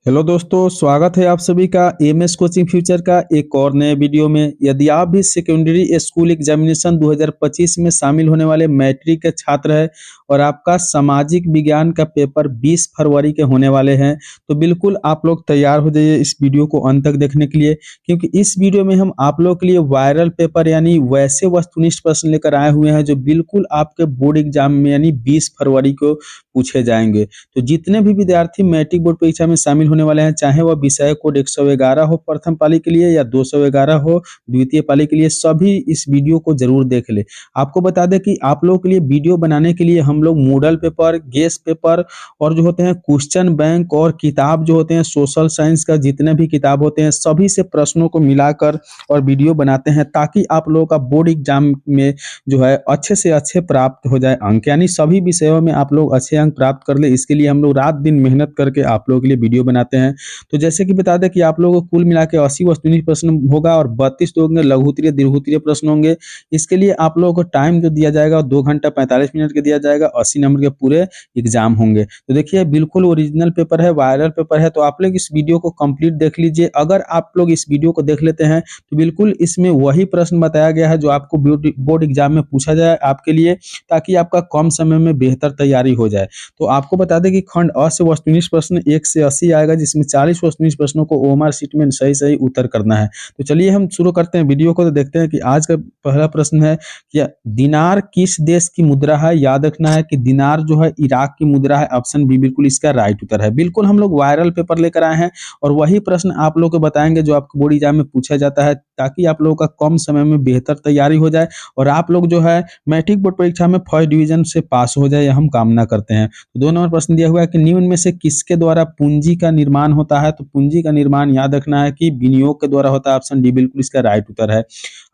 Hello दोस्तों, स्वागत है आप सभी का एमएस कोचिंग फ्यूचर का एक और नए वीडियो में। यदि आप भी सेकेंडरी स्कूल एग्जामिनेशन 2025 में शामिल होने वाले मैट्रिक के छात्र हैं और आपका सामाजिक विज्ञान का पेपर 20 फरवरी के होने वाले हैं, तो बिल्कुल आप लोग तैयार हो जाइए इस वीडियो को अंत तक देखने के लिए, क्योंकि इस वीडियो में हम आप लोग के लिए वायरल पेपर यानी वैसे वस्तुनिष्ठ प्रश्न लेकर आए हुए हैं जो बिल्कुल आपके बोर्ड एग्जाम में यानी 20 फरवरी को पूछे जाएंगे। तो जितने भी विद्यार्थी मैट्रिक बोर्ड परीक्षा में शामिल होने वाले हैं, चाहे वह विषय कोड 111 हो प्रथम पाली के लिए या 211 हो द्वितीय पाली के लिए, सभी इस वीडियो को जरूर देख ले। आपको बता दें कि आप लोगों के लिए वीडियो बनाने के लिए हम लोग मॉडल पेपर, गेस पेपर और जो होते हैं क्वेश्चन बैंक और किताब जो होते हैं सोशल साइंस का जितने भी किताब होते हैं सभी से प्रश्नों को मिलाकर और वीडियो बनाते हैं, ताकि आप लोगों का बोर्ड एग्जाम में जो है अच्छे से अच्छे प्राप्त हो जाए अंक, यानी सभी विषयों में आप लोग अच्छे अंक प्राप्त कर ले। इसके लिए हम लोग रात दिन मेहनत करके आप लोगों के लिए वीडियो बनाते हैं। तो जैसे कि बता दें कि आप लोगों को कुल मिला के 80 वस्तुनिष्ठ प्रश्न होगा और 32 तो होंगे लघुत्तरीय दीर्घोत्तरीय प्रश्न होंगे। इसके लिए आप लोगों को टाइम जो दिया जाएगा 2 घंटा 45 मिनट का दिया जाएगा, 80 नंबर के पूरे एग्जाम होंगे। तो देखिए बिल्कुल ओरिजिनल पेपर है, वायरल पेपर है, तो आप लोग इस वीडियो को कंप्लीट देख लीजिए। अगर आप लोग इस वीडियो को देख लेते हैं तो बिल्कुल इसमें वही प्रश्न बताया गया है जो आपको बोर्ड एग्जाम में पूछा जाए आपके लिए, ताकि आपका कम समय में बेहतर तैयारी हो जाए। तो आपको बता दें कि खंड अ से वस्तुनिष्ठ प्रश्न 1 से 80 आएगा, जिसमें 40 वस्तुनिष्ठ प्रश्नों को ओएमआर शीट में सही उत्तर करना है। तो चलिए हम शुरू करते हैं वीडियो को। तो देखते हैं कि आज का पहला प्रश्न है कि दिनार किस देश की मुद्रा है। याद रखना है कि दिनार जो है इराक की मुद्रा है। ऑप्शन बी बिल्कुल इसका राइट उत्तर है। बिल्कुल हम लोग वायरल पेपर लेकर आए हैं और वही प्रश्न आप लोग को बताएंगे जो आपको बोर्ड एग्जाम में पूछा जाता है, ताकि आप लोगों का कम समय में बेहतर तैयारी हो जाए और आप लोग जो है मैट्रिक बोर्ड परीक्षा में फर्स्ट डिवीजन से पास हो जाए, यह हम कामना करते हैं। तो 2 नंबर प्रश्न दिया हुआ है कि निम्न में से किसके द्वारा पूंजी का निर्माण होता है। तो पूंजी का निर्माण याद रखना है कि विनियोग के द्वारा होता है। ऑप्शन डी बिल्कुल इसका राइट उत्तर है।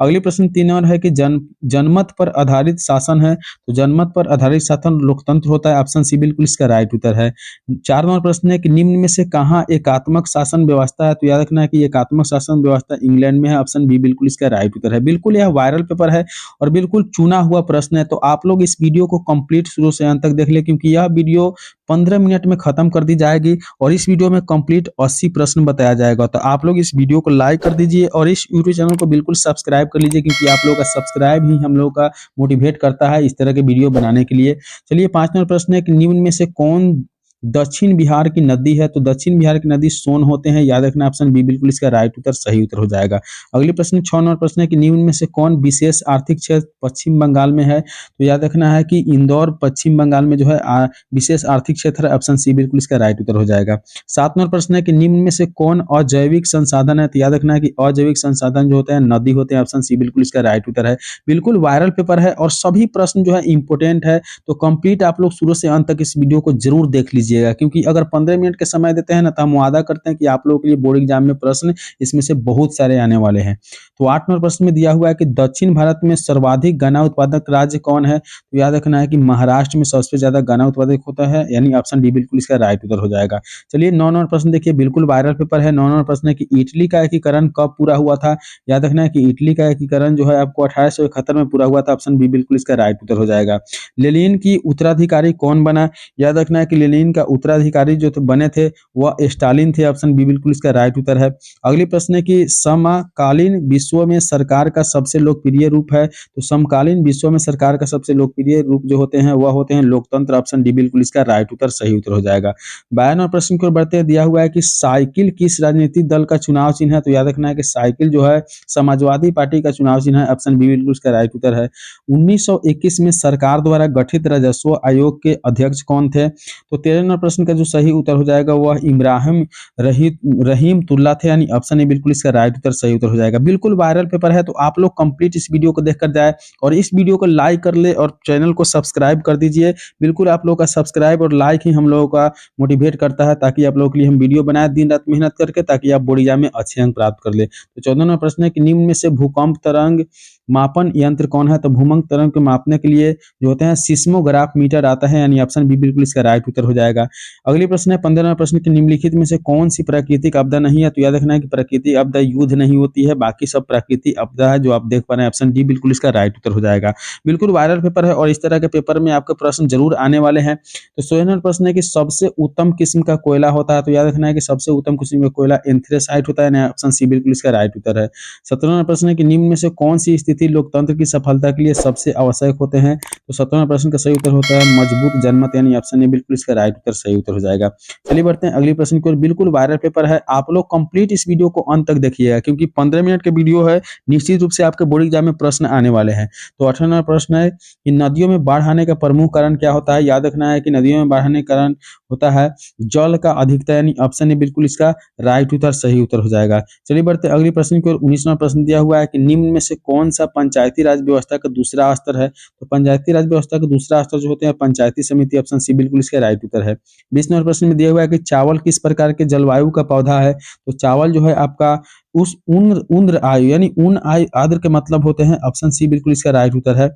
अगले प्रश्न 3 नंबर है कि जनमत पर आधारित शासन है। तो जनमत पर आधारित शासन लोकतंत्र होता है। ऑप्शन सी बिल्कुल इसका राइट उत्तर है। 4 नंबर प्रश्न है कि निम्न में से कहाँ एकात्मक शासन व्यवस्था है। तो याद रखना है कि एकात्मक शासन व्यवस्था इंग्लैंड में है। ऑप्शन बी बिल्कुल इसका राइट उत्तर है। बिल्कुल यह वायरल पेपर है और बिल्कुल चुना हुआ प्रश्न है, तो आप लोग इस वीडियो को कंप्लीट शुरू से अंत तक देख ले, क्योंकि यह वीडियो 15 मिनट में खत्म कर दी जाएगी और इस वीडियो में कंप्लीट 80 प्रश्न बताया जाएगा। तो आप लोग इस वीडियो को लाइक कर दीजिए और इस यूट्यूब चैनल को बिल्कुल सब्सक्राइब कर लीजिए, क्योंकि आप लोगों का सब्सक्राइब ही हम लोगों का मोटिवेट करता है इस तरह के वीडियो बनाने के लिए। चलिए 5 नंबर प्रश्न है कि निम्न में से कौन दक्षिण बिहार की नदी है। तो दक्षिण बिहार की नदी सोन होते हैं। याद रखना ऑप्शन बी बिल्कुल इसका राइट उत्तर सही उत्तर हो जाएगा। अगले प्रश्न 6 नंबर प्रश्न है कि निम्न में से कौन विशेष आर्थिक क्षेत्र पश्चिम बंगाल में है। तो याद रखना है कि इंदौर पश्चिम बंगाल में जो है विशेष आर्थिक क्षेत्र है। ऑप्शन सी बिल्कुल इसका राइट उत्तर हो जाएगा। 7 नंबर प्रश्न है कि निम्न में से कौन अजैविक संसाधन है। तो याद रखना है कि अजैविक संसाधन जो होते हैं नदी होते हैं। ऑप्शन सी बिल्कुल इसका राइट उत्तर है। बिल्कुल वायरल पेपर है और सभी प्रश्न जो है इंपोर्टेंट है, तो कंप्लीट आप लोग शुरू से अंत तक इस वीडियो को जरूर देख लीजिए, क्योंकि अगर 15 मिनट के समय देते हैं ना, तो हम वादा करते हैं कि आप लोगों के लिए बोर्ड एग्जाम में प्रश्न इसमें से बहुत सारे आने वाले हैं। तो 8 नंबर प्रश्न में दिया हुआ है कि दक्षिण भारत में सर्वाधिक गन्ना उत्पादक राज्य कौन है। तो याद रखना है कि महाराष्ट्र में सबसे ज्यादा गन्ना उत्पादक होता है, यानी ऑप्शन डी बिल्कुल इसका राइट उत्तर हो जाएगा। चलिए 9 नंबर प्रश्न देखिए, बिल्कुल वायरल पेपर है। 9 नंबर प्रश्न है कि इटली का एकीकरण कब पूरा हुआ था। याद रखना है कि इटली का एकीकरण जो है आपको 1871 में पूरा हुआ था। ऑप्शन बी बिल्कुल इसका राइट उत्तर हो जाएगा। लेनिन की उत्तराधिकारी कौन बना। याद रखना है कि लेनिन का उत्तराधिकारी जो बने थे वह स्टालिन थे। ऑप्शन बी बिल्कुल इसका राइट उत्तर है। अगली प्रश्न है कि समकालीन विश्व में सरकार का सबसे लोकप्रिय रूप है। तो समकालीन विश्व में सरकार का सबसे लोकप्रिय रूप जो होते हैं वह होते हैं लोकतंत्र। ऑप्शन डी बिल्कुल इसका राइट उत्तर सही उत्तर हो जाएगा। 52 नंबर प्रश्न की ओर बढ़ते हैं। दिया हुआ है कि साइकिल किस राजनीतिक दल का चुनाव चिन्ह है। तो याद रखना है कि साइकिल जो है समाजवादी पार्टी का चुनाव चिन्ह है। ऑप्शन बी बिल्कुल इसका राइट उत्तर है। 1921 में सरकार द्वारा गठित राजस्व आयोग के अध्यक्ष कौन थे। तो 13 नंबर प्रश्न का जो सही उत्तर हो जाएगा वह इब्राहिम रहीमतुल्लाह थे, यानी ऑप्शन ए बिल्कुल इसका राइट उत्तर सही उत्तर हो जाएगा। बिल्कुल वायरल पेपर है, तो आप लोग कंप्लीट इस वीडियो को देखकर जाए और इस वीडियो को लाइक कर ले और चैनल को सब्सक्राइब कर दीजिए। बिल्कुल आप लोग का सब्सक्राइब और लाइक ही हम लोगों का मोटिवेट करता है, ताकि आप लोगों के लिए हम वीडियो बनाए दिन रात मेहनत करके, ताकि आप बोर्ड एग्जाम में अच्छे अंक प्राप्त कर ले। तो 14 नंबर प्रश्न है कि निम्न में से भूकंप तरंग मापन यंत्र कौन है? तो भूमंड तरंग को मापने के लिए जो होते हैं सिस्मोग्राफ मीटर आता है, यानी ऑप्शन बी बिल्कुल इसका राइट उत्तर हो जाएगा। अगली प्रश्न है 15वां प्रश्न कि निम्नलिखित में से कौन सी प्राकृतिक आपदा नहीं है? तो याद रखना है कि प्राकृतिक आपदा युद्ध नहीं होती है, बाकी सब प्राकृतिक आपदा है जो आप देख पा रहे हैं। ऑप्शन डी बिल्कुल इसका राइट उत्तर हो जाएगा। बिल्कुल वायरल पेपर है और इस तरह के पेपर में आपके प्रश्न जरूर आने वाले हैं। तो 16वां प्रश्न है कि सबसे उत्तम किस्म का कोयला होता है? तो याद रखना है कि सबसे उत्तम किस्म का कोयला एंथ्रेसाइट होता है, ऑप्शन सी बिल्कुल इसका राइट उत्तर है। 17वां प्रश्न है कि निम्न में से कौन सी स्थिति लोकतंत्र की सफलता के लिए सबसे आवश्यक होते हैं? तो 17वां प्रश्न का सही उत्तर होता है मजबूत जनमत, यानी ऑप्शन ए बिल्कुल इसका राइट उत्तर सही उत्तर हो जाएगा। चलिए बढ़ते हैं अगली प्रश्न की ओर। बिल्कुल वायरल पेपर है, आप लोग कंप्लीट इस वीडियो को अंत तक देखिएगा क्योंकि 15 मिनट के वीडियो है, निश्चित रूप से आपके बोर्ड एग्जाम में प्रश्न आने वाले हैं। तो 18वां प्रश्न है कि नदियों में बाढ़ आने का प्रमुख कारण क्या होता है? याद रखना है कि नदियों में बाढ़ आने का कारण होता है जल का अधिकता, यानी ऑप्शन ए बिल्कुल इसका राइट उत्तर सही उत्तर हो जाएगा। चलिए बढ़ते अगली प्रश्न की ओर। 19वां प्रश्न दिया हुआ है कि निम्न में से कौन सा पंचायती राज व्यवस्था का दूसरा स्तर है? तो पंचायती राज व्यवस्था का दूसरा स्तर जो होते हैं पंचायती समिति, ऑप्शन सी बिल्कुल इसका राइट उत्तर है। 20वां प्रश्न में दिया हुआ है कि चावल किस प्रकार के जलवायु का पौधा है? तो चावल जो है आपका उस उम्र आयु, यानी ऊन आयु आद्र के मतलब होते हैं, ऑप्शन सी बिल्कुल इसका राइट उत्तर है।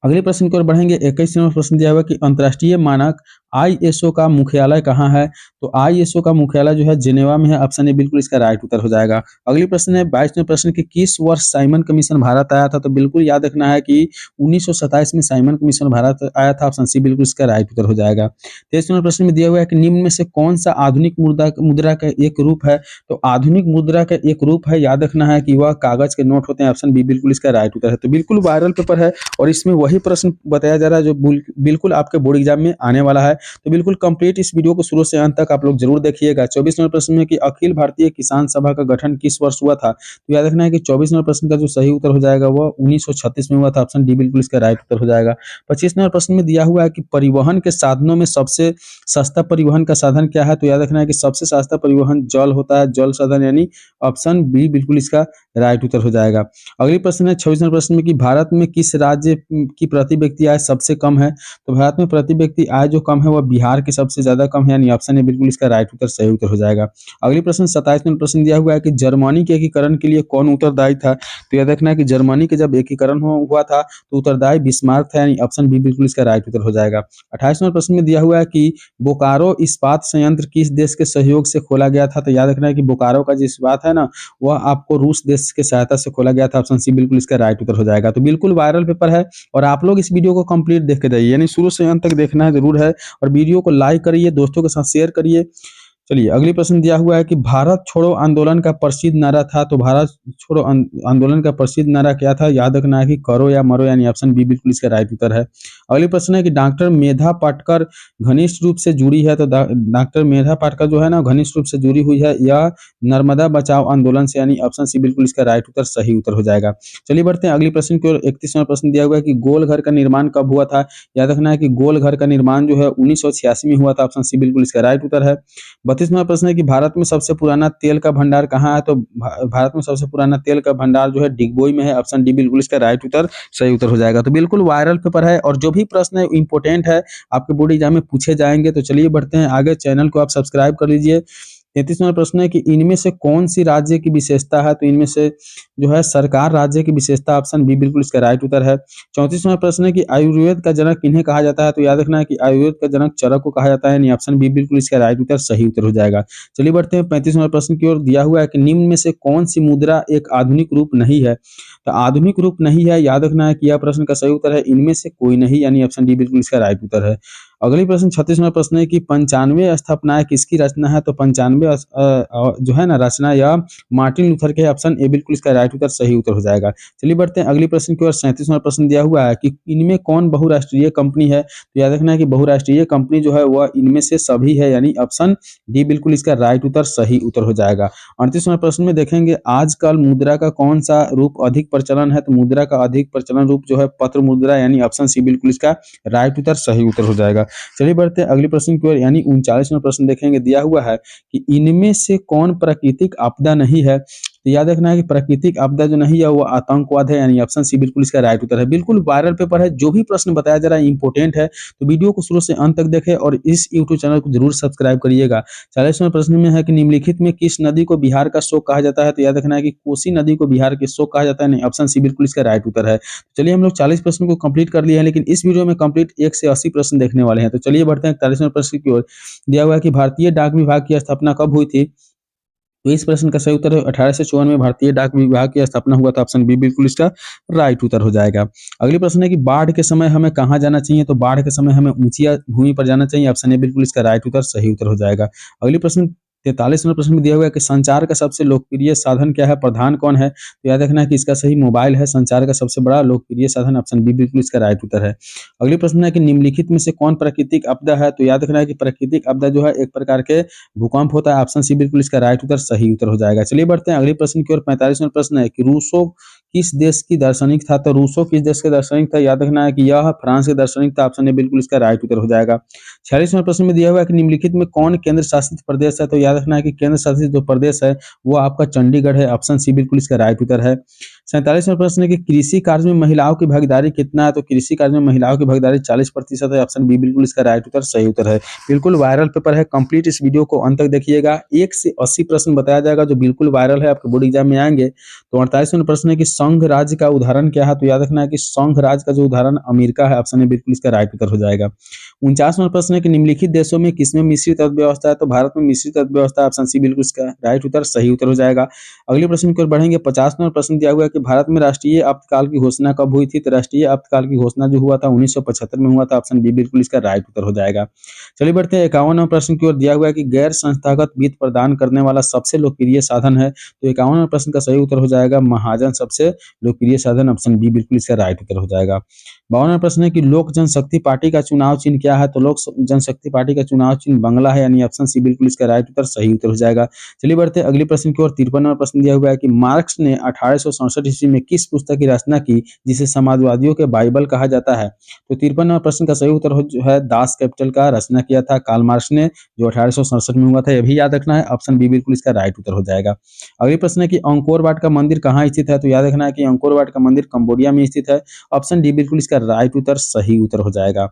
अगले प्रश्न की ओर बढ़ेंगे। 21वां प्रश्न दिया हुआ है कि अंतर्राष्ट्रीय मानक आईएसओ का मुख्यालय कहाँ है? तो आईएसओ का मुख्यालय जो है जेनेवा में है, ऑप्शन ए बिल्कुल इसका राइट उत्तर हो जाएगा। अगली प्रश्न है 22वें प्रश्न कि किस वर्ष साइमन कमीशन भारत आया था? तो बिल्कुल याद रखना है कि 1927 में साइमन कमीशन भारत आया था, ऑप्शन सी बिल्कुल इसका राइट उत्तर हो जाएगा। 23वें प्रश्न में दिया हुआ है कि निम्न में से कौन सा आधुनिक मुद्रा का एक रूप है? तो आधुनिक मुद्रा का एक रूप है, याद रखना है कि वह कागज के नोट होते हैं, ऑप्शन बी बिल्कुल इसका राइट उत्तर है। तो बिल्कुल वायरल पेपर है और इसमें वही प्रश्न बताया जा रहा है जो बिल्कुल आपके बोर्ड एग्जाम में आने वाला है। तो बिल्कुल कंप्लीट इस वीडियो को शुरू से अंत तक आप लोग जरूर देखिएगा। 24वें प्रश्न में कि अखिल भारतीय किसान सभा का गठन किस वर्ष हुआ था? तो याद रखना है कि 24वें प्रश्न का जो सही उत्तर हो जाएगा वह 1936 में हुआ था, ऑप्शन डी बिल्कुल इसका राइट उत्तर हो जाएगा। 25वें प्रश्न में दिया हुआ है कि परिवहन के साधनों में सबसे सस्ता परिवहन का साधन क्या है? तो याद रखना है कि सबसे सस्ता परिवहन जल होता है, जल साधन, यानी ऑप्शन बी बिल्कुल इसका राइट उत्तर हो जाएगा। अगली प्रश्न है 26वें प्रश्न में कि भारत में किस राज्य की प्रति व्यक्ति आय सबसे कम है? तो भारत में प्रति व्यक्ति आय जो कम है वह बिहार की सबसे ज्यादा कम है, यानी ऑप्शन ए बिल्कुल इसका राइट उत्तर सही उत्तर हो जाएगा। अगली प्रश्न 27वें प्रश्न दिया हुआ है कि जर्मनी के एकीकरण के लिए कौन उत्तरदायी था? तो याद रखना है कि जर्मनी के जब एकीकरण हुआ था तो उत्तरदायी बिस्मार्क था, यानी ऑप्शन बी बिल्कुल इसका राइट उत्तर हो जाएगा। 28वें प्रश्न में दिया हुआ है कि बोकारो इस्पात संयंत्र किस देश के सहयोग से खोला गया था? तो याद रखना है कि बोकारो का जो इस्पात है ना वह आपको रूस देश के सहायता से खोला गया था, ऑप्शन सी बिल्कुल इसका राइट उत्तर हो जाएगा। तो बिल्कुल वायरल पेपर है और आप लोग इस वीडियो को कंप्लीट देख के जाइए, यानी शुरू से अंत तक देखना है जरूर है और वीडियो को लाइक करिए, दोस्तों के साथ शेयर करिए। चलिए अगली प्रश्न दिया हुआ है कि भारत छोड़ो आंदोलन का प्रसिद्ध नारा था। तो भारत छोड़ो आंदोलन का प्रसिद्ध नारा क्या था? याद रखना है कि करो या मरो, यानी ऑप्शन बी बिल्कुल इसका राइट उत्तर है। अगली प्रश्न है कि डॉक्टर मेधा पाटकर घनिष्ठ रूप से जुड़ी है। तो डॉक्टर मेधा पाटकर जो है ना घनिष्ठ रूप से जुड़ी हुई है यह नर्मदा बचाओ आंदोलन से, यानी ऑप्शन सी बिल्कुल इसका राइट उत्तर सही उत्तर हो जाएगा। चलिए बढ़ते हैं अगली प्रश्न की ओर। 31वां प्रश्न दिया हुआ है कि गोल घर का निर्माण कब हुआ था? याद रखना है कि गोल घर का निर्माण जो है 1986 में हुआ था, ऑप्शन सी बिल्कुल इसका राइट उत्तर है। 32वां प्रश्न है कि भारत में सबसे पुराना तेल का भंडार कहाँ है? तो भारत में सबसे पुराना तेल का भंडार जो है डिगबोई में है, ऑप्शन डी बिल्कुल इसका राइट उत्तर सही उत्तर हो जाएगा। तो बिल्कुल वायरल पेपर है और जो भी प्रश्न है इंपॉर्टेंट है, आपके बोर्ड एग्जाम में पूछे जाएंगे। तो चलिए बढ़ते हैं आगे, चैनल को आप सब्सक्राइब कर लीजिए। 33वां प्रश्न है कि इनमें से कौन सी राज्य की विशेषता है? तो इनमें से जो है सरकार राज्य की विशेषता, ऑप्शन बी बिल्कुल इसका राइट उत्तर है। 34वां प्रश्न है कि आयुर्वेद का जनक किन्हें कहा जाता है? तो याद रखना है कि आयुर्वेद का जनक चरक को कहा जाता है, यानी ऑप्शन बी बिल्कुल इसका राइट उत्तर सही उत्तर हो जाएगा। चलिए बढ़ते हैं 35वां प्रश्न की ओर। दिया हुआ है कि निम्न में से कौन सी मुद्रा एक आधुनिक रूप नहीं है? तो आधुनिक रूप नहीं है, याद रखना है कि यह प्रश्न का सही उत्तर है इनमें से कोई नहीं, यानी ऑप्शन डी बिल्कुल इसका राइट उत्तर है। अगली प्रश्न 36वां प्रश्न है कि 95 स्थापनाएं किसकी रचना है? तो 95 जो है ना रचना या मार्टिन लूथर के, ऑप्शन ए बिल्कुल इसका राइट उत्तर सही उत्तर हो जाएगा। चलिए बढ़ते हैं अगली प्रश्न की ओर। 37वां प्रश्न दिया हुआ है कि इनमें कौन बहुराष्ट्रीय कंपनी है? तो याद रखना है कि बहुराष्ट्रीय कंपनी जो है वह इनमें से सभी है, यानी ऑप्शन डी बिल्कुल इसका राइट उत्तर सही उत्तर हो जाएगा। 38वां प्रश्न में देखेंगे आजकल मुद्रा का कौन सा रूप अधिक प्रचलन है? तो मुद्रा का अधिक प्रचलन रूप जो है पत्र मुद्रा, यानी ऑप्शन सी बिल्कुल इसका राइट उत्तर सही उत्तर हो जाएगा। चलिए बढ़ते हैं अगले प्रश्न की ओर, यानी 39वां प्रश्न देखेंगे। दिया हुआ है कि इनमें से कौन प्राकृतिक आपदा नहीं है? तो याद रखना है कि प्राकृतिक आपदा जो नहीं है वो आतंकवाद है, यानी ऑप्शन सी बिल्कुल इसका राइट उत्तर है। बिल्कुल वायरल पेपर है, जो भी प्रश्न बताया जा रहा है इंपॉर्टेंट है, तो वीडियो को शुरू से अंत तक देखें और इस यूट्यूब चैनल को जरूर सब्सक्राइब करिएगा। 40वां प्रश्न में है कि निम्नलिखित में किस नदी को बिहार का शोक कहा जाता है? तो याद रखना है कि कोसी नदी को बिहार के शोक कहा जाता है, नहीं ऑप्शन सी बिल्कुल इसका राइट उत्तर है। तो चलिए हम लोग 40 प्रश्न को कंप्लीट कर लिए हैं, लेकिन इस वीडियो में कंप्लीट 1 से 80 प्रश्न देखने वाले हैं। तो चलिए बढ़ते हैं 41वें प्रश्न की ओर। दिया हुआ है कि भारतीय डाक विभाग की स्थापना कब हुई थी? तो इस प्रश्न का सही उत्तर है 1854 में भारतीय डाक विभाग की स्थापना हुआ था। ऑप्शन बी बिल्कुल इसका राइट उत्तर हो जाएगा। अगली प्रश्न है कि बाढ़ के समय हमें कहाँ जाना चाहिए? तो बाढ़ के समय हमें ऊंची भूमि पर जाना चाहिए। ऑप्शन ए बिल्कुल इसका राइट उत्तर सही उत्तर हो जाएगा। अगली प्रश्न 43वां प्रश्न में दिया हुआ है कि संचार का सबसे लोकप्रिय साधन क्या है? प्रधान कौन है? तो याद रखना है कि इसका सही मोबाइल है। संचार का सबसे बड़ा लोकप्रिय साधन ऑप्शन बी बिल्कुल इसका राइट उत्तर है। अगली प्रश्न है कि निम्नलिखित में से कौन प्राकृतिक आपदा है? तो याद रखना है कि प्राकृतिक आपदा जो है एक प्रकार के भूकंप होता है। ऑप्शन सी बिल्कुल इसका राइट उत्तर सही उत्तर हो जाएगा। चलिए बढ़ते हैं अगले प्रश्न की ओर। 45वां प्रश्न है कि रूसो किस देश की दार्शनिक था? तो रूसो किस देश के दार्शनिक था? याद रखना है कि यह फ्रांस के दार्शनिक था। ऑप्शन ए बिल्कुल इसका राइट उत्तर हो जाएगा। 46वां प्रश्न में दिया हुआ है कि निम्नलिखित में कौन केंद्र शासित प्रदेश है? तो याद रखना है कि केंद्र शासित जो प्रदेश है वो आपका चंडीगढ़ है। ऑप्शन सी बिल्कुल इसका राइट उत्तर है। 47वां प्रश्न है कि कृषि कार्य में महिलाओं की भागीदारी कितना है? तो कृषि कार्य में महिलाओं की भागीदारी 40% है। ऑप्शन बी बिल्कुल इसका राइट उत्तर सही उत्तर है। बिल्कुल वायरल पेपर है, कंप्लीट इस वीडियो को अंत तक देखिएगा। 1 से 80 प्रश्न बताया जाएगा जो बिल्कुल वायरल है, आपके बोर्ड एग्जाम में आएंगे। तो 48वां प्रश्न है कि संघ राज्य का उदाहरण क्या है? तो याद रखना है कि संघ राज्य का जो उदाहरण अमेरिका है। ऑप्शन ए बिल्कुल इसका राइट उत्तर हो जाएगा। 49वां प्रश्न है कि निम्नलिखित देशों में किसमें मिश्रित अर्थव्यवस्था है? तो भारत में मिश्रित अर्थव्यवस्था है। ऑप्शन सी बिल्कुल इसका राइट उत्तर सही उत्तर हो जाएगा। अगले प्रश्न की ओर बढ़ेंगे। 50वां प्रश्न दिया हुआ है कि भारत में राष्ट्रीय आपातकाल की घोषणा कब हुई थी? तो राष्ट्रीय आपातकाल की घोषणा जो हुआ था 1975 में हुआ था। ऑप्शन बी बिल्कुल इसका राइट उत्तर हो जाएगा। चलिए बढ़ते हैं 51वां प्रश्न की ओर। दिया हुआ है कि गैर संस्थागत वित्त प्रदान करने वाला सबसे लोकप्रिय साधन है। तो 51वां प्रश्न का सही उत्तर हो जाएगा महाजन सबसे लोकप्रिय साधन। ऑप्शन बी बिल्कुल इसका राइट उत्तर हो जाएगा। 52वां प्रश्न है कि लोक जनशक्ति पार्टी का चुनाव चिन्ह क्या है? तो लोक जनशक्ति पार्टी का चुनाव चिन्ह बंगला है, यानी ऑप्शन सी बिल्कुल इसका राइट उत्तर सही उत्तर हो जाएगा। चलिए बढ़ते हैं अगले प्रश्न की ओर। 53वां प्रश्न दिया हुआ है कि मार्क्स ने 1867 ईस्वी में किस पुस्तक की रचना की जिसे समाजवादियों के बाइबल कहा जाता है? तो 53वां प्रश्न का सही उत्तर जो है दास कैपिटल का रचना किया था कार्ल मार्क्स ने, जो 1867 में हुआ था। यह भी याद रखना है। ऑप्शन बी बिल्कुल इसका राइट उत्तर हो जाएगा। अगले प्रश्न है कि अंकोर वाट का मंदिर कहाँ स्थित है? तो याद रखना है कि अंकोर वाट का मंदिर कंबोडिया में स्थित है। ऑप्शन डी बिल्कुल इसका राइट उत्तर सही उत्तर हो जाएगा।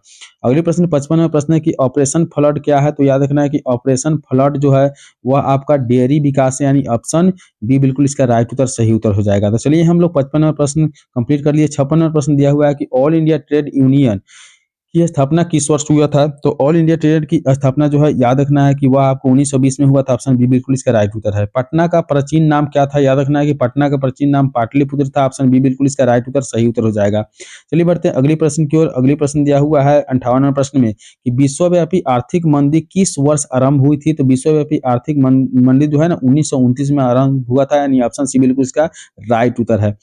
अगले प्रश्न 55वां प्रश्न है कि ऑपरेशन फ्लड क्या है? तो याद रखना है कि ऑपरेशन फ्लड जो है वह आपका डेयरी विकास है, यानी ऑप्शन बी बिल्कुल इसका राइट उत्तर सही उत्तर हो जाएगा। तो चलिए हम लोग 55वां प्रश्न कंप्लीट कर लिए। 56वां प्रश्न दिया हुआ है कि ऑल इंडिया ट्रेड यूनियन की स्थापना किस वर्ष हुआ था? तो ऑल इंडिया ट्रेड की स्थापना जो है याद रखना है कि वह आपको 1920 में हुआ था। ऑप्शन बी बिल्कुल इसका राइट उत्तर है। पटना का प्राचीन नाम क्या था? याद रखना है कि पटना का प्राचीन नाम पाटलिपुत्र था। ऑप्शन बी बिल्कुल इसका राइट उत्तर सही उत्तर हो जाएगा। चलिए बढ़ते हैं अगले प्रश्न की ओर। अगले प्रश्न दिया हुआ है 58वां प्रश्न में कि विश्वव्यापी आर्थिक मंदी किस वर्ष आरंभ हुई थी? तो विश्वव्यापी आर्थिक मंदी जो है ना 1929 में आरंभ हुआ था, यानी ऑप्शन सी बिल्कुल इसका राइट उत्तर है।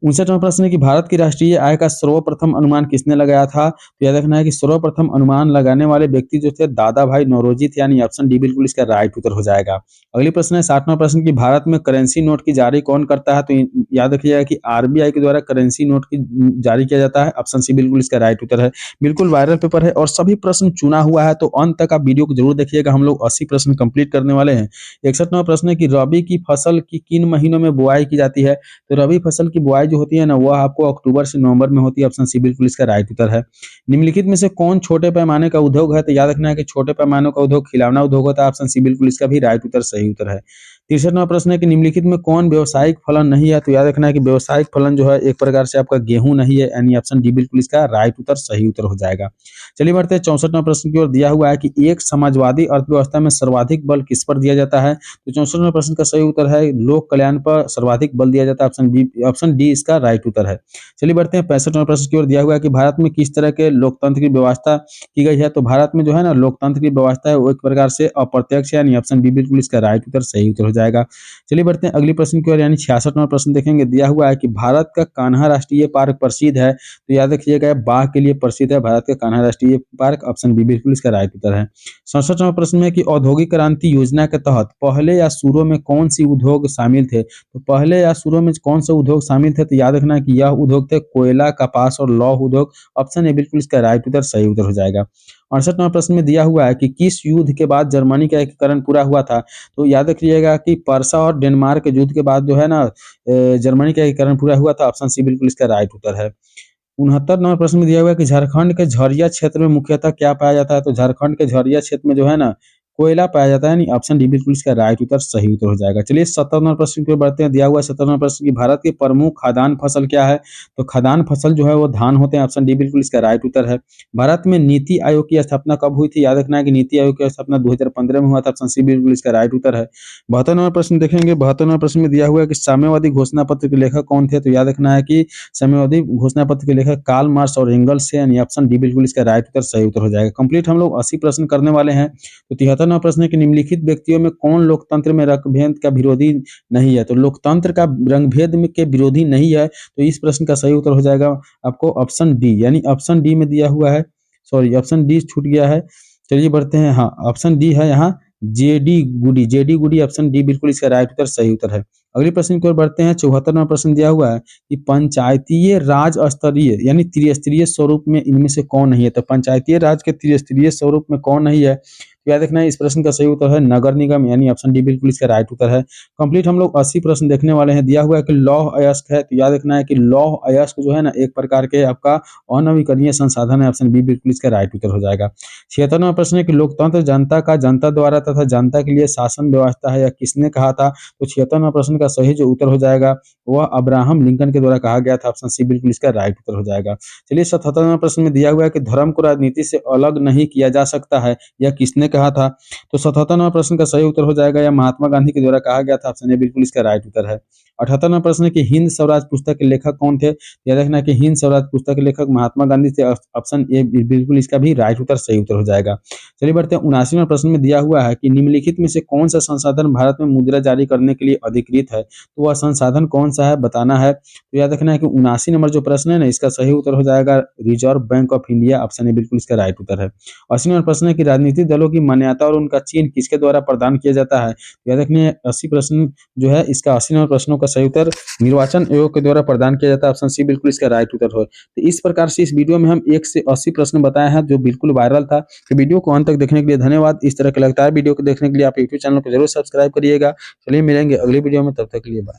59वां प्रश्न है कि भारत की राष्ट्रीय आय का सर्वप्रथम अनुमान किसने लगाया था? तो याद रखना है कि सर्वप्रथम अनुमान लगाने वाले व्यक्ति जो थे दादा भाई नौरोजी थे, यानी ऑप्शन डी बिल्कुल इसका राइट उत्तर हो जाएगा। अगली प्रश्न है 60वां प्रश्न कि भारत में करेंसी नोट की जारी कौन करता है? तो याद रखिएगा कि आरबीआई के द्वारा करेंसी नोट की जारी किया जाता है। ऑप्शन सी बिल्कुल इसका राइट उत्तर है। बिल्कुल वायरल पेपर है और सभी प्रश्न चुना हुआ है, तो अंत तक आप वीडियो को जरूर देखिएगा। हम लोग 80 प्रश्न कंप्लीट करने वाले हैं। 61वां प्रश्न है कि रबी की फसल की किन महीनों में बुआई की जाती है? तो रबी फसल की बुआई जो होती है ना वह आपको अक्टूबर से नवंबर में होती है। ऑप्शन सी बिल्कुल इसका राइट उत्तर है। निम्नलिखित में से कौन छोटे पैमाने का उद्योग है? तो याद रखना है कि छोटे पैमाने का उद्योग खिलौना उद्योग होता है। ऑप्शन सी बिल्कुल इसका भी राइट उत्तर सही उत्तर है। 63वां प्रश्न है कि निम्नलिखित में कौन व्यावसायिक फलन नहीं है? तो याद रखना है कि व्यावसायिक फलन जो है एक प्रकार से आपका गेहूं नहीं है, यानी ऑप्शन डी बिल्कुल इसका राइट उत्तर सही उत्तर हो जाएगा। चलिए बढ़ते हैं 64वां प्रश्न की ओर। दिया हुआ है कि एक समाजवादी अर्थव्यवस्था में सर्वाधिक बल किस पर दिया जाता है? तो 64वें प्रश्न का सही उत्तर है लोक कल्याण पर सर्वाधिक बल दिया जाता है। ऑप्शन बी ऑप्शन डी इसका राइट उत्तर है। चलिए बढ़ते हैं 65वें प्रश्न की ओर। दिया हुआ है कि भारत में किस तरह के लोकतंत्र की व्यवस्था की गई है? तो भारत में जो है ना लोकतंत्र की व्यवस्था है वो एक प्रकार से अप्रत्यक्ष है, यानी ऑप्शन बी बिल्कुल इसका राइट उत्तर सही उत्तर हो जाएगा। चलिए बढ़ते हैं अगले प्रश्न की ओर, यानी 66वां प्रश्न देखेंगे। दिया हुआ है कि भारत का कान्हा राष्ट्रीय पार्क प्रसिद्ध है। तो याद रखिएगा बाघ के लिए प्रसिद्ध है भारत का कान्हा राष्ट्रीय पार्क। ऑप्शन बी बिल्कुल इसका राइट उत्तर है। 67वां प्रश्न में कि औद्योगिक क्रांति योजना के तहत पहले या शुरू में कौन सी उद्योग शामिल थे? तो पहले या शुरू में कौन से उद्योग शामिल थे? तो याद रखना कि यह उद्योग थे कोयला, कपास और लौह उद्योग। ऑप्शन ए बिल्कुल इसका राइट उत्तर सही उत्तर हो जाएगा। 68 नंबर प्रश्न में दिया हुआ है कि किस युद्ध के बाद जर्मनी का एकीकरण पूरा हुआ था। तो याद रखिएगा कि पर्सा और डेनमार्क के युद्ध के बाद जो है ना जर्मनी का एकीकरण पूरा हुआ था। ऑप्शन सी बिल्कुल इसका राइट उत्तर है। 69 नंबर प्रश्न में दिया हुआ है कि झारखंड के झरिया क्षेत्र में मुख्यतः क्या पाया जाता है। तो झारखंड के झरिया क्षेत्र में जो है ना कोयला पाया जाता है, यानी ऑप्शन डी बिल्कुल इसका राइट उत्तर सही उत्तर हो जाएगा। चलिए 70 नंबर प्रश्न की ओर बढ़ते हैं। दिया हुआ है 70 नंबर प्रश्न की भारत की प्रमुख खाद्यान्न फसल क्या है। तो खाद्यान्न फसल जो है वो धान होते हैं। ऑप्शन डी बिल्कुल इसका राइट उत्तर है। भारत में नीति आयोग की स्थापना कब हुई थी। याद रखना है कि नीति आयोग की स्थापना 2015 में हुआ था। ऑप्शन सी बिल्कुल इसका राइट उत्तर है। 72 नंबर प्रश्न देखेंगे। 72 नंबर प्रश्न में दिया हुआ है कि साम्यवादी घोषणा पत्र के लेखक कौन थे। तो याद रखना है कि साम्यवादी घोषणा पत्र के लेखक कार्ल मार्क्स और एंगल्स है, यानी ऑप्शन डी बिल्कुल इसका राइट उत्तर सही उत्तर हो जाएगा। कंप्लीट हम लोग 80 प्रश्न करने वाले हैं। तो 73 नंबर प्रश्न है कि निम्नलिखित व्यक्तियों में कौन लोकतंत्र में रंगभेद का विरोधी नहीं है। तो लोकतंत्र का रंगभेद के विरोधी नहीं है, तो इस प्रश्न का सही उत्तर हो जाएगा आपको ऑप्शन डी, यानी ऑप्शन डी में दिया हुआ है, सॉरी ऑप्शन डी छूट गया है। चलिए बढ़ते हैं, हाँ ऑप्शन डी है यहाँ जेडी गुडी, जेडी गुडी ऑप्शन डी बिल्कुल इसका राइट उत्तर सही उत्तर है। अगले प्रश्न की ओर बढ़ते हैं। 74 नंबर प्रश्न दिया हुआ है कि पंचायतीय राज स्तरीय यानी त्रिस्तरीय स्वरूप में इनमें से कौन नहीं है। तो पंचायतीय राज के त्रिस्तरीय स्वरूप में कौन नहीं है। तो याद रखना है इस प्रश्न का सही उत्तर है नगर निगम, यानी ऑप्शन डी बिल्कुल इसका राइट उत्तर है। कंप्लीट हम लोग 80 प्रश्न देखने वाले हैं। दिया हुआ है कि लौह अयस्क है। तो याद रखना है कि लौह अयस्क जो है ना एक प्रकार के आपका अनवीकरणीय संसाधन है। ऑप्शन बी बिल्कुल इसका राइट उत्तर हो जाएगा। 76 नंबर प्रश्न है कि लोकतंत्र जनता का जनता द्वारा तथा जनता के लिए शासन व्यवस्था है, या किसने कहा था। तो 76 नंबर प्रश्न का सही जो उत्तर हो जाएगा वह अब्राहम लिंकन के द्वारा कहा गया था। ऑप्शन सी बिल्कुल इसका राइट उत्तर हो जाएगा। चलिए 77 नंबर प्रश्न में दिया हुआ है कि धर्म को राजनीति से अलग नहीं किया जा सकता है, यह किसने कहा था। तो 77 नंबर प्रश्न का सही उत्तर हो जाएगा या महात्मा गांधी के द्वारा कहा गया था। ऑप्शन ए बिल्कुल इसका राइट उत्तर है। 78 नंबर प्रश्न है कि हिंद स्वराज पुस्तक के लेखक कौन थे। याद रखना कि हिंद स्वराज पुस्तक के लेखक महात्मा गांधी थे। ऑप्शन ए बिल्कुल इसका भी राइट उत्तर सही उत्तर हो जाएगा। चलिए बढ़ते हैं 79 नंबर प्रश्न में दिया हुआ है कि निम्नलिखित में से कौन सा संसाधन भारत में मुद्रा जारी करने के लिए अधिकृत है। तो वह संसाधन कौन सा है बताना है। तो याद रखना है कि 79 नंबर जो प्रश्न है ना इसका सही उत्तर हो जाएगा reserve bank of India. Option A बिल्कुल इसका राइट उत्तर है। 80 नंबर प्रश्न है कि राजनीतिक दलों की मान्यता और उनका चिन्ह किसके द्वारा प्रदान किया जाता है। तो याद रखिए 80 प्रश्न जो है इसका 80 नंबर प्रश्नों का सही उत्तर निर्वाचन आयोग के द्वारा प्रदान किया जाता है। ऑप्शन सी बिल्कुल इसका राइट उत्तर हो। तो इस प्रकार से इस वीडियो में हम 1 से 80 प्रश्न बताए हैं जो बिल्कुल वायरल था। तो वीडियो को अंत तक देखने के लिए धन्यवाद। इस तरह के लगातार वीडियो को देखने के लिए आप यूट्यूब चैनल को जरूर सब्सक्राइब करिएगा। चलिए मिलेंगे अगली वीडियो में, तब तक के लिए बाय।